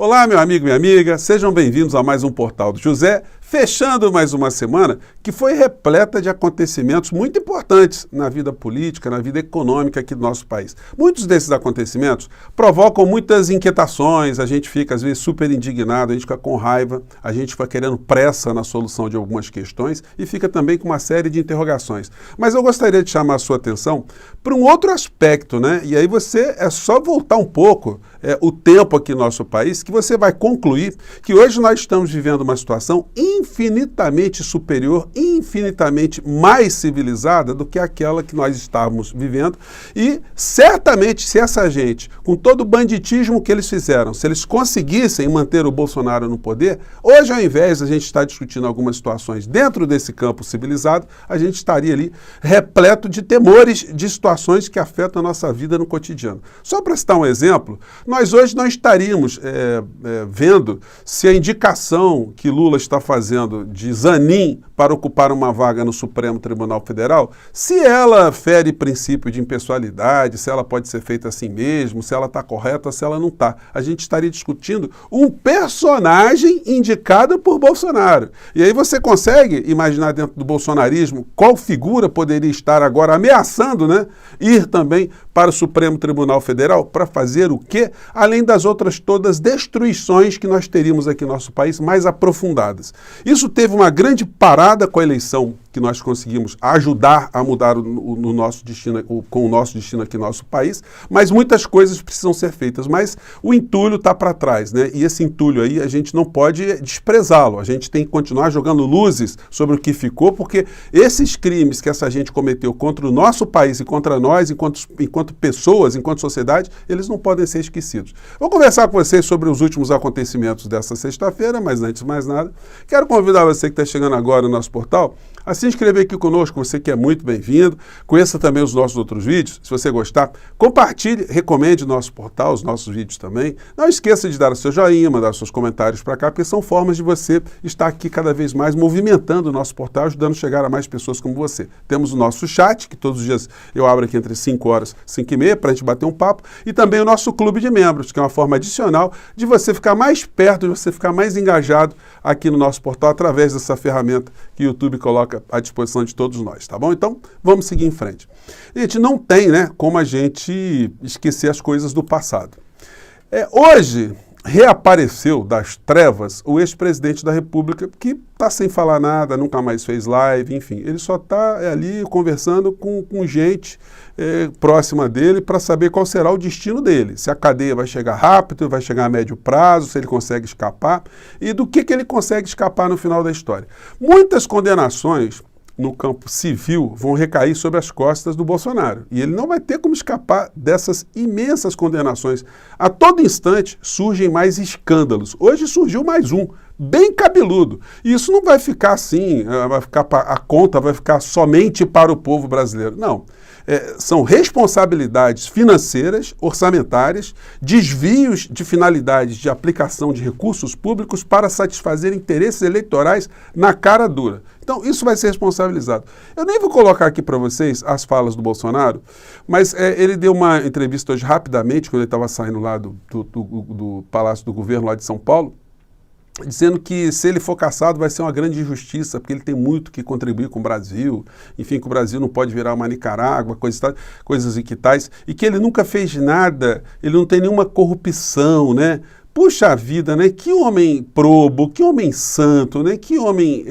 Olá, meu amigo, minha amiga, sejam bem-vindos a mais um Portal do José, fechando mais uma semana que foi repleta de acontecimentos muito importantes na vida política, na vida econômica aqui do nosso país. Muitos desses acontecimentos provocam muitas inquietações, a gente fica às vezes super indignado, a gente fica com raiva, a gente fica querendo pressa na solução de algumas questões e fica também com uma série de interrogações. Mas eu gostaria de chamar a sua atenção para um outro aspecto, né? E aí é só voltar um pouco o tempo aqui no nosso país, que você vai concluir que hoje nós estamos vivendo uma situação infinitamente superior, infinitamente mais civilizada do que aquela que nós estávamos vivendo. E certamente, se essa gente, com todo o banditismo que eles fizeram, se eles conseguissem manter o Bolsonaro no poder, hoje, ao invés de a gente estar discutindo algumas situações dentro desse campo civilizado, a gente estaria ali repleto de temores de situações que afetam a nossa vida no cotidiano. Só para citar um exemplo, nós hoje não estaríamos vendo se a indicação que Lula está fazendo de Zanin para ocupar uma vaga no Supremo Tribunal Federal, se ela fere princípio de impessoalidade, se ela pode ser feita assim mesmo, se ela está correta, se ela não está. A gente estaria discutindo um personagem indicado por Bolsonaro. E aí você consegue imaginar dentro do bolsonarismo qual figura poderia estar agora ameaçando, né, ir também para o Supremo Tribunal Federal para fazer o quê? Além das outras todas destruições que nós teríamos aqui no nosso país mais aprofundadas. Isso teve uma grande parada com a eleição que nós conseguimos ajudar a mudar o nosso destino, com o nosso destino aqui no nosso país, mas muitas coisas precisam ser feitas, mas o entulho está para trás, né? E esse entulho aí a gente não pode desprezá-lo, a gente tem que continuar jogando luzes sobre o que ficou, porque esses crimes que essa gente cometeu contra o nosso país e contra nós, enquanto pessoas, enquanto sociedade, eles não podem ser esquecidos. Vou conversar com vocês sobre os últimos acontecimentos dessa sexta-feira, mas antes de mais nada, quero convidar você que está chegando agora no nosso portal a se inscrever aqui conosco, você que é muito bem-vindo. Conheça também os nossos outros vídeos, se você gostar, compartilhe, recomende o nosso portal, os nossos vídeos também. Não esqueça de dar o seu joinha, mandar os seus comentários para cá, porque são formas de você estar aqui cada vez mais movimentando o nosso portal, ajudando a chegar a mais pessoas como você. Temos o nosso chat, que todos os dias eu abro aqui entre 5 horas e 5 e meia para a gente bater um papo, e também o nosso clube de membros, que é uma forma adicional de você ficar mais perto, de você ficar mais engajado aqui no nosso portal através dessa ferramenta que o YouTube coloca à disposição de todos nós, tá bom? Então, vamos seguir em frente. Gente, não tem, né, como a gente esquecer as coisas do passado. Hoje, reapareceu das trevas o ex-presidente da República, que está sem falar nada, nunca mais fez live, enfim. Ele só está ali conversando com gente próxima dele para saber qual será o destino dele. Se a cadeia vai chegar rápido, vai chegar a médio prazo, se ele consegue escapar e do que ele consegue escapar no final da história. Muitas condenações no campo civil vão recair sobre as costas do Bolsonaro. E ele não vai ter como escapar dessas imensas condenações. A todo instante surgem mais escândalos. Hoje surgiu mais um, bem cabeludo. E isso não vai ficar assim, a conta vai ficar somente para o povo brasileiro. Não. São responsabilidades financeiras, orçamentárias, desvios de finalidades de aplicação de recursos públicos para satisfazer interesses eleitorais na cara dura. Então, isso vai ser responsabilizado. Eu nem vou colocar aqui para vocês as falas do Bolsonaro, mas ele deu uma entrevista hoje rapidamente, quando ele estava saindo lá do Palácio do Governo, lá de São Paulo, dizendo que se ele for cassado vai ser uma grande injustiça, porque ele tem muito que contribuir com o Brasil, enfim, que o Brasil não pode virar uma Nicarágua, coisas e que tais, e que ele nunca fez nada, ele não tem nenhuma corrupção, né? Puxa vida, né? Que homem probo, que homem santo, né? Que homem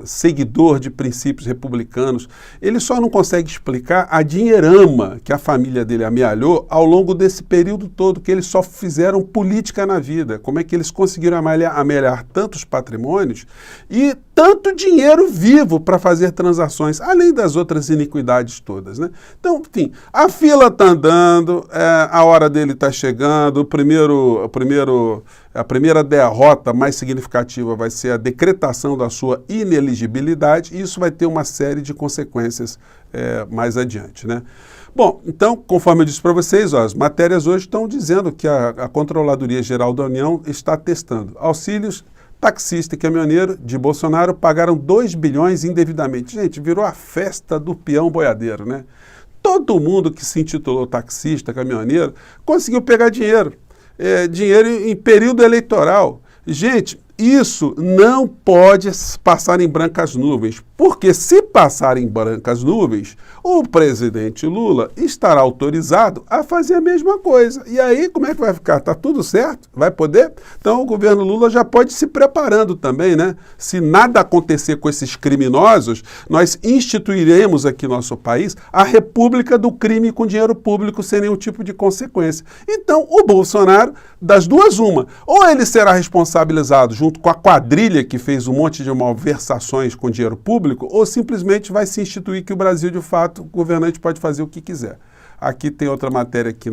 seguidor de princípios republicanos. Ele só não consegue explicar a dinheirama que a família dele amealhou ao longo desse período todo, que eles só fizeram política na vida. Como é que eles conseguiram amealhar tantos patrimônios e tanto dinheiro vivo para fazer transações, além das outras iniquidades todas, né? Então, enfim, a fila está andando, a hora dele está chegando, a primeira derrota mais significativa vai ser a decretação da sua ineligibilidade, e isso vai ter uma série de consequências mais adiante, né? Bom, então, conforme eu disse para vocês, as matérias hoje estão dizendo que a Controladoria Geral da União está testando auxílios. Taxista e caminhoneiro de Bolsonaro pagaram 2 bilhões indevidamente. Gente, virou a festa do peão boiadeiro, né? Todo mundo que se intitulou taxista, caminhoneiro, conseguiu pegar dinheiro. dinheiro em período eleitoral. Gente, isso não pode passar em brancas nuvens, porque se passar em brancas nuvens, o presidente Lula estará autorizado a fazer a mesma coisa. E aí, como é que vai ficar? Tá tudo certo? Vai poder? Então, o governo Lula já pode ir se preparando também, né? Se nada acontecer com esses criminosos, nós instituiremos aqui no nosso país a República do Crime com dinheiro público sem nenhum tipo de consequência. Então, o Bolsonaro, das duas, uma, ou ele será responsabilizado junto com a quadrilha que fez um monte de malversações com dinheiro público, ou simplesmente vai se instituir que o Brasil, de fato, o governante pode fazer o que quiser. Aqui tem outra matéria aqui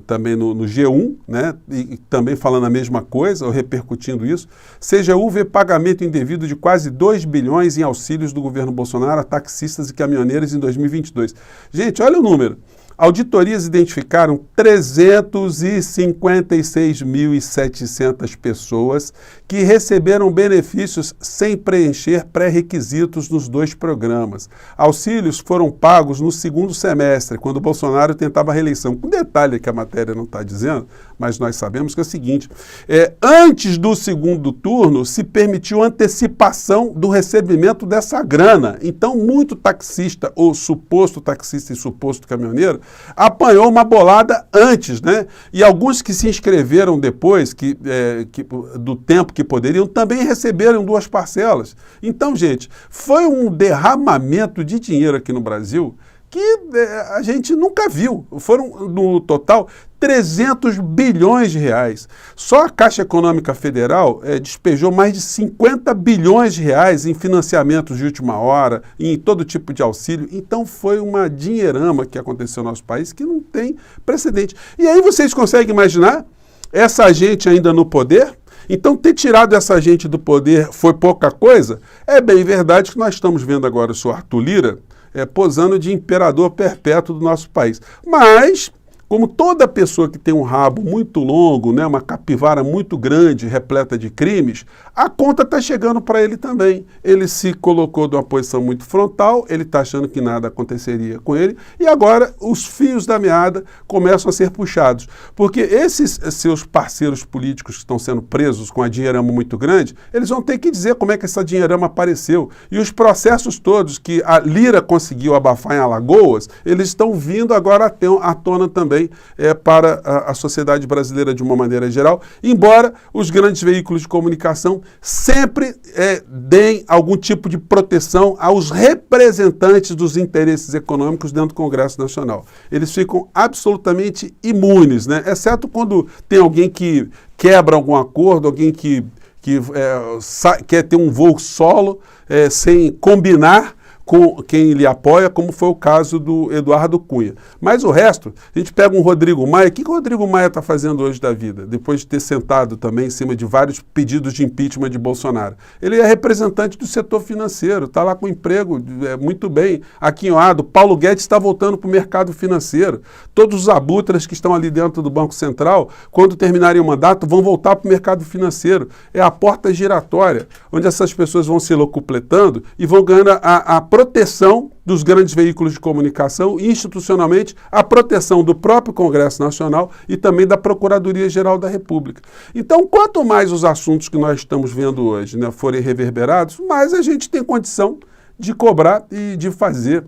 também no G1, né? E também falando a mesma coisa, ou repercutindo isso. CGU vê pagamento indevido de quase 2 bilhões em auxílios do governo Bolsonaro a taxistas e caminhoneiros em 2022. Gente, olha o número. Auditorias identificaram 356.700 pessoas que receberam benefícios sem preencher pré-requisitos nos 2 programas. Auxílios foram pagos no segundo semestre, quando Bolsonaro tentava a reeleição. Um detalhe que a matéria não está dizendo, mas nós sabemos que é o seguinte, antes do segundo turno se permitiu antecipação do recebimento dessa grana. Então, muito taxista, ou suposto taxista e suposto caminhoneiro, apanhou uma bolada antes, né? E alguns que se inscreveram depois, do tempo que poderiam, também receberam 2 parcelas. Então, gente, foi um derramamento de dinheiro aqui no Brasil que a gente nunca viu. Foram, no total, 300 bilhões de reais. Só a Caixa Econômica Federal despejou mais de 50 bilhões de reais em financiamentos de última hora, em todo tipo de auxílio. Então foi uma dinheirama que aconteceu no nosso país que não tem precedente. E aí vocês conseguem imaginar essa gente ainda no poder? Então, ter tirado essa gente do poder foi pouca coisa? É bem verdade que nós estamos vendo agora o senhor Arthur Lira posando de imperador perpétuo do nosso país. Mas, como toda pessoa que tem um rabo muito longo, né, uma capivara muito grande, repleta de crimes, a conta está chegando para ele também. Ele se colocou de uma posição muito frontal, ele está achando que nada aconteceria com ele, e agora os fios da meada começam a ser puxados. Porque esses seus parceiros políticos que estão sendo presos com a dinheirama muito grande, eles vão ter que dizer como é que essa dinheirama apareceu. E os processos todos que a Lira conseguiu abafar em Alagoas, eles estão vindo agora à tona também para a sociedade brasileira de uma maneira geral, embora os grandes veículos de comunicação sempre deem algum tipo de proteção aos representantes dos interesses econômicos dentro do Congresso Nacional. Eles ficam absolutamente imunes, né? Exceto quando tem alguém que quebra algum acordo, alguém que quer ter um voo solo sem combinar com quem lhe apoia, como foi o caso do Eduardo Cunha. Mas o resto, a gente pega um Rodrigo Maia. O que o Rodrigo Maia está fazendo hoje da vida? Depois de ter sentado também em cima de vários pedidos de impeachment de Bolsonaro. Ele é representante do setor financeiro, está lá com emprego muito bem aquinhoado. Paulo Guedes está voltando para o mercado financeiro. Todos os abutras que estão ali dentro do Banco Central, quando terminarem o mandato, vão voltar para o mercado financeiro. É a porta giratória, onde essas pessoas vão se locupletando e vão ganhando a proteção dos grandes veículos de comunicação e, institucionalmente, a proteção do próprio Congresso Nacional e também da Procuradoria-Geral da República. Então, quanto mais os assuntos que nós estamos vendo hoje, né, forem reverberados, mais a gente tem condição de cobrar e de fazer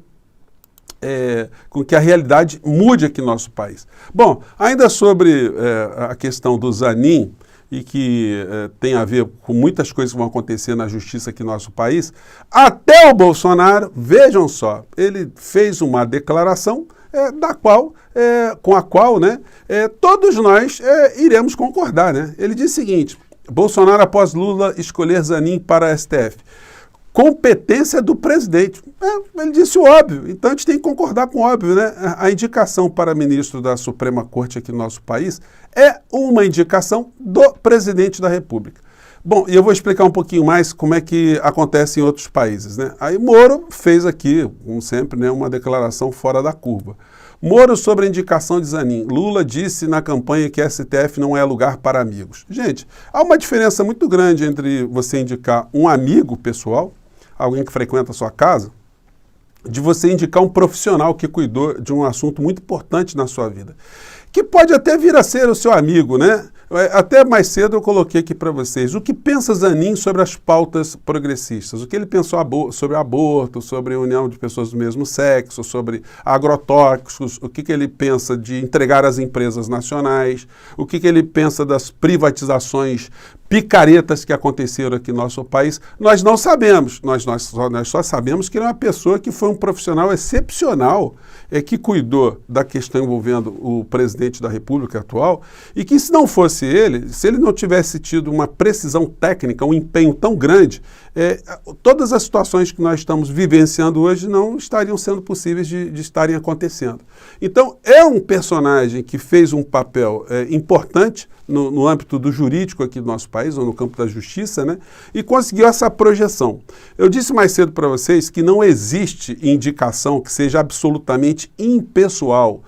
com que a realidade mude aqui no nosso país. Bom, ainda sobre a questão do Zanin, e que tem a ver com muitas coisas que vão acontecer na justiça aqui no nosso país, até o Bolsonaro, vejam só, ele fez uma declaração com a qual todos nós iremos concordar. Né? Ele diz o seguinte: Bolsonaro após Lula escolher Zanin para a STF. Competência do presidente. Ele disse o óbvio, então a gente tem que concordar com o óbvio, né? A indicação para ministro da Suprema Corte aqui no nosso país é uma indicação do presidente da República. Bom, e eu vou explicar um pouquinho mais como é que acontece em outros países, né? Aí Moro fez aqui, como sempre, né, uma declaração fora da curva. Moro sobre a indicação de Zanin. Lula disse na campanha que a STF não é lugar para amigos. Gente, há uma diferença muito grande entre você indicar um amigo pessoal, alguém que frequenta a sua casa, de você indicar um profissional que cuidou de um assunto muito importante na sua vida. que pode até vir a ser o seu amigo, né? Até mais cedo eu coloquei aqui para vocês o que pensa Zanin sobre as pautas progressistas, o que ele pensou sobre aborto, sobre a união de pessoas do mesmo sexo, sobre agrotóxicos, o que ele pensa de entregar às empresas nacionais, o que ele pensa das privatizações picaretas que aconteceram aqui no nosso país. Nós não sabemos, nós só sabemos que ele é uma pessoa que foi um profissional excepcional, que cuidou da questão envolvendo o presidente da República atual, e que se não fosse ele, se ele não tivesse tido uma precisão técnica, um empenho tão grande, todas as situações que nós estamos vivenciando hoje não estariam sendo possíveis de estarem acontecendo. Então, é um personagem que fez um papel importante no âmbito do jurídico aqui do nosso país, ou no campo da justiça, né? E conseguiu essa projeção. Eu disse mais cedo para vocês que não existe indicação que seja absolutamente impessoal.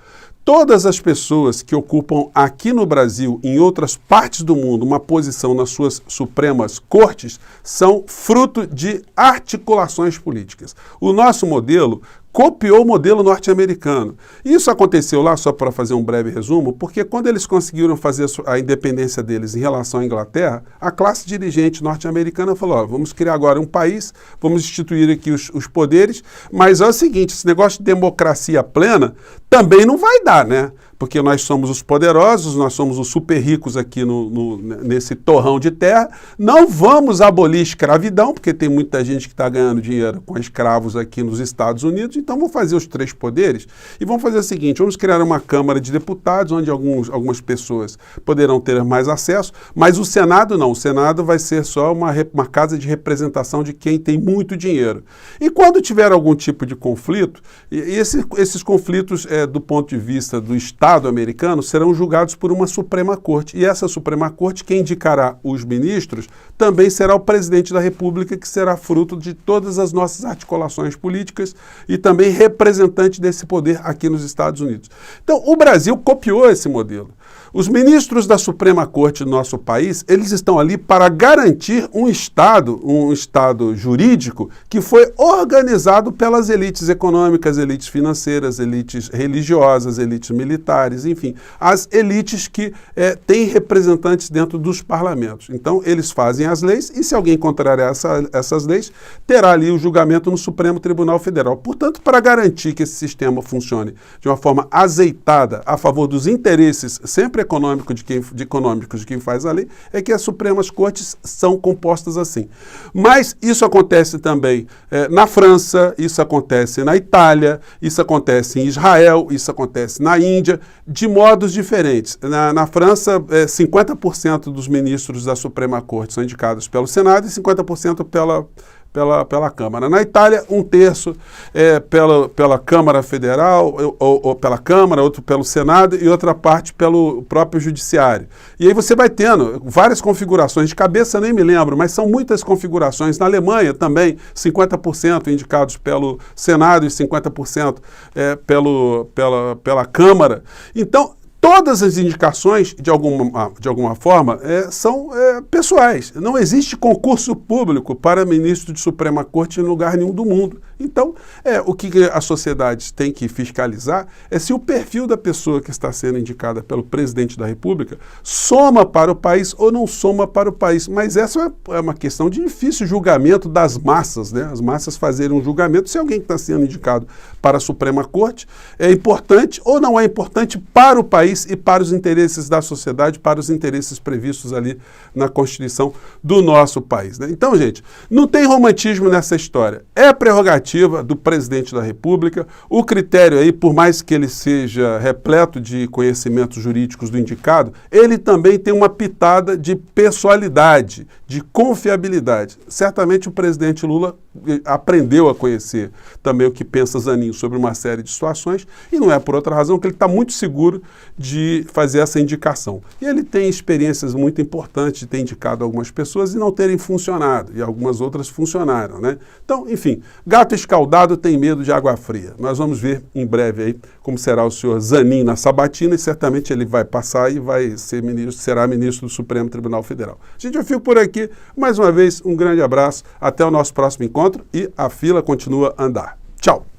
Todas as pessoas que ocupam aqui no Brasil, em outras partes do mundo, uma posição nas suas supremas cortes, são fruto de articulações políticas. O nosso modelo copiou o modelo norte-americano. Isso aconteceu lá, só para fazer um breve resumo, porque quando eles conseguiram fazer a independência deles em relação à Inglaterra, a classe dirigente norte-americana falou, vamos criar agora um país, vamos instituir aqui os poderes, mas é o seguinte, esse negócio de democracia plena também não vai dar, né? Porque nós somos os poderosos, nós somos os super ricos aqui nesse torrão de terra, não vamos abolir escravidão, porque tem muita gente que está ganhando dinheiro com escravos aqui nos Estados Unidos, então vamos fazer os 3 poderes e vamos fazer o seguinte, vamos criar uma Câmara de Deputados, onde algumas pessoas poderão ter mais acesso, mas o Senado não, o Senado vai ser só uma casa de representação de quem tem muito dinheiro. E quando tiver algum tipo de conflito, esses conflitos do ponto de vista do Estado americano serão julgados por uma Suprema Corte. E essa Suprema Corte, quem indicará os ministros, também será o presidente da República, que será fruto de todas as nossas articulações políticas e também representante desse poder aqui nos Estados Unidos. Então, o Brasil copiou esse modelo. Os ministros da Suprema Corte do nosso país, eles estão ali para garantir um Estado jurídico que foi organizado pelas elites econômicas, elites financeiras, elites religiosas, elites militares, enfim, as elites que têm representantes dentro dos parlamentos. Então, eles fazem as leis e se alguém contrariar essas leis, terá ali o julgamento no Supremo Tribunal Federal. Portanto, para garantir que esse sistema funcione de uma forma azeitada a favor dos interesses sempre econômicos de quem faz a lei, é que as Supremas Cortes são compostas assim. Mas isso acontece também na França, isso acontece na Itália, isso acontece em Israel, isso acontece na Índia, de modos diferentes. Na França, 50% dos ministros da Suprema Corte são indicados pelo Senado e 50% pela Câmara. Na Itália, 1/3 pela Câmara Federal, ou pela Câmara, outro pelo Senado e outra parte pelo próprio Judiciário. E aí você vai tendo várias configurações, de cabeça nem me lembro, mas são muitas configurações. Na Alemanha também, 50% indicados pelo Senado e 50% pela Câmara. Então, todas as indicações, de alguma forma, são pessoais. Não existe concurso público para ministro de Suprema Corte em lugar nenhum do mundo. Então, o que a sociedade tem que fiscalizar é se o perfil da pessoa que está sendo indicada pelo presidente da República soma para o país ou não soma para o país. Mas essa é uma questão de difícil julgamento das massas, né? As massas fazerem um julgamento se alguém que está sendo indicado para a Suprema Corte é importante ou não é importante para o país e para os interesses da sociedade, para os interesses previstos ali na Constituição do nosso país, né? Então, gente, não tem romantismo nessa história. É prerrogativa do presidente da República. O critério aí, por mais que ele seja repleto de conhecimentos jurídicos do indicado, ele também tem uma pitada de pessoalidade, de confiabilidade. Certamente o presidente Lula aprendeu a conhecer também o que pensa Zanin sobre uma série de situações e não é por outra razão que ele está muito seguro de fazer essa indicação. E ele tem experiências muito importantes de ter indicado algumas pessoas e não terem funcionado, e algumas outras funcionaram, né? Então, enfim, gato escaldado tem medo de água fria. Nós vamos ver em breve aí como será o senhor Zanin na sabatina e certamente ele vai passar e vai ser será ministro do Supremo Tribunal Federal. Gente, eu fico por aqui. Mais uma vez, um grande abraço. Até o nosso próximo encontro e a fila continua a andar. Tchau!